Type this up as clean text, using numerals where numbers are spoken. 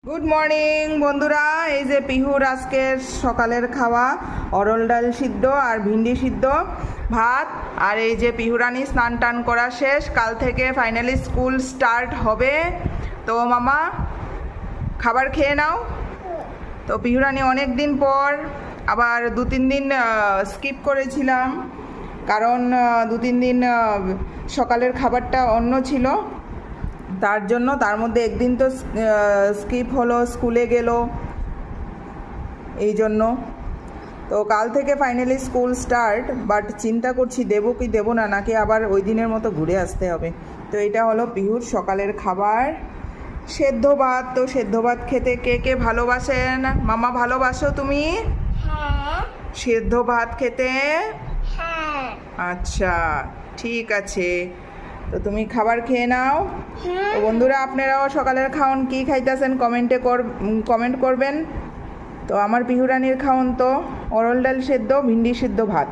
Good morning বন্ধুরা, এই যে পিহুর আজকের সকালের খাওয়া অরল ডাল সিদ্ধ আর ভিন্ডি সিদ্ধ ভাত। আর এই যে পিহুরানি স্নান টান করা শেষ, কাল থেকে ফাইনালি স্কুল স্টার্ট হবে। তো মামা খাবার খেয়ে নাও। তো পিহুরানি অনেক দিন পর আবার 2-3 দিন স্কিপ করেছিলাম, কারণ 2-3 দিন সকালের খাবারটা অন্য ছিল, তার জন্য তার মধ্যে একদিন তো স্কিপ হলো, স্কুলে গেল, এই জন্য। তো কাল থেকে ফাইনালি স্কুল স্টার্ট, বাট চিন্তা করছি দেবো কি দেবো না, নাকি আবার ওই দিনের মতো ঘুরে আসতে হবে। তো এটা হলো পিহুর সকালের খাবার, সেদ্ধ ভাত। তো সেদ্ধ ভাত খেতে কে কে ভালোবাসেন? মামা ভালোবাসো তুমি হ্যাঁ সেদ্ধ ভাত খেতে? হ্যাঁ আচ্ছা, ঠিক আছে। তো তুমি খাবার খেয়ে নাও। তো বন্ধুরা, আপনারাও সকালের খাওন কি খাইতেছেন কমেন্ট করবেন। তো আমার পিহুরানির খাওন তো অরল ডাল সেদ্ধ, ভিন্ডি সিদ্ধ, ভাত।